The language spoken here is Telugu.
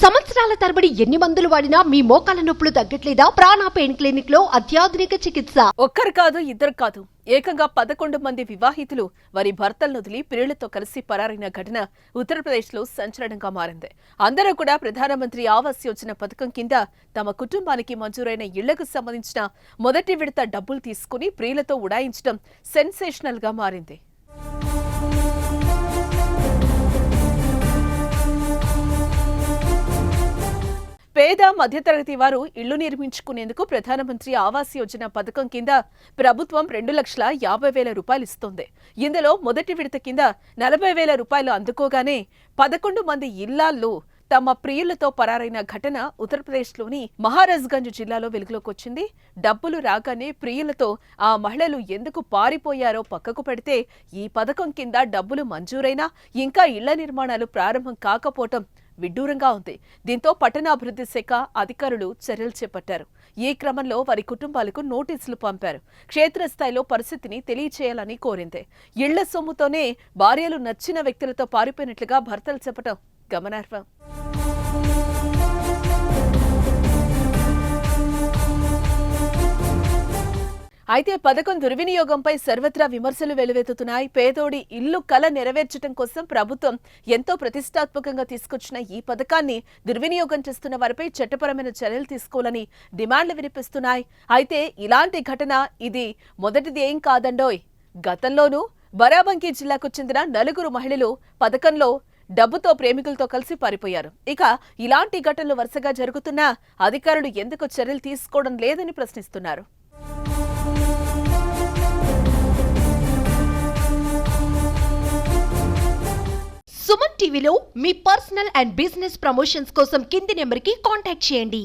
సంవత్సరాల తరబడి ఎన్ని మందులు వాడినా మీ మోకాల నొప్పులు తగ్గట్లేదా? ప్రాణ పెయిన్ క్లినిక్ లో అత్యాధునిక చికిత్స. ఒక్కరు కాదు, ఇద్దరు కాదు, ఏకంగా 11 మంది వివాహితులు వారి భర్తలను వదిలి ప్రియులతో కలిసి పరారైన ఘటన ఉత్తరప్రదేశ్ లో సంచలనంగా మారింది. అందరూ కూడా ప్రధానమంత్రి ఆవాస్ యోజన పథకం కింద తమ కుటుంబానికి మంజూరైన ఇళ్లకు సంబంధించిన మొదటి విడత డబ్బులు తీసుకుని ప్రియులతో ఉడాయించడం సెన్సేషనల్ గా మారింది. పేద మధ్యతరగతి వారు ఇళ్లు నిర్మించుకునేందుకు ప్రధానమంత్రి ఆవాస్ యోజన పథకం కింద ప్రభుత్వం 2,50,000 రూపాయలు ఇస్తోంది. ఇందులో మొదటి విడత కింద 40,000 రూపాయలు అందుకోగానే 11 మంది ఇళ్లాళ్లు తమ ప్రియులతో పరారైన ఘటన ఉత్తరప్రదేశ్లోని మహారాజ్గంజ్ జిల్లాలో వెలుగులోకొచ్చింది. డబ్బులు రాగానే ప్రియులతో ఆ మహిళలు ఎందుకు పారిపోయారో పక్కకు పెడితే ఈ పథకం కింద డబ్బులు మంజూరైనా ఇంకా ఇళ్ల నిర్మాణాలు ప్రారంభం కాకపోవటం విడ్డూరంగా ఉంది. దీంతో పట్టణాభివృద్ధి శాఖ అధికారులు చర్యలు చేపట్టారు. ఈ క్రమంలో వారి కుటుంబాలకు నోటీసులు పంపారు. క్షేత్రస్థాయిలో పరిస్థితిని తెలియచేయాలని కోరింది. ఇళ్ల సొమ్ముతోనే భార్యలు నచ్చిన వ్యక్తులతో పారిపోయినట్లుగా భర్తలు చెప్పడం గమనార్హం. అయితే పథకం దుర్వినియోగంపై సర్వత్రా విమర్శలు వెలువెత్తుతున్నాయి. పేదోడి ఇల్లు కల నెరవేర్చడం కోసం ప్రభుత్వం ఎంతో ప్రతిష్టాత్మకంగా తీసుకొచ్చిన ఈ పథకాన్ని దుర్వినియోగం చేస్తున్న వారిపై చట్టపరమైన చర్యలు తీసుకోవాలని డిమాండ్లు వినిపిస్తున్నాయి. అయితే ఇలాంటి ఘటన ఇది మొదటిది ఏం కాదండోయ్. గతంలోనూ బరాబంకీ జిల్లాకు చెందిన 4 మహిళలు పథకంలో డబ్బుతో ప్రేమికులతో కలిసి పారిపోయారు. ఇక ఇలాంటి ఘటనలు వరుసగా జరుగుతున్నా అధికారులు ఎందుకు చర్యలు తీసుకోవడం లేదని ప్రశ్నిస్తున్నారు. సుమన్ టీవీలో మీ పర్సనల్ అండ్ బిజినెస్ ప్రమోషన్స్ కోసం కింది నెంబర్కి కాంటాక్ట్ చేయండి.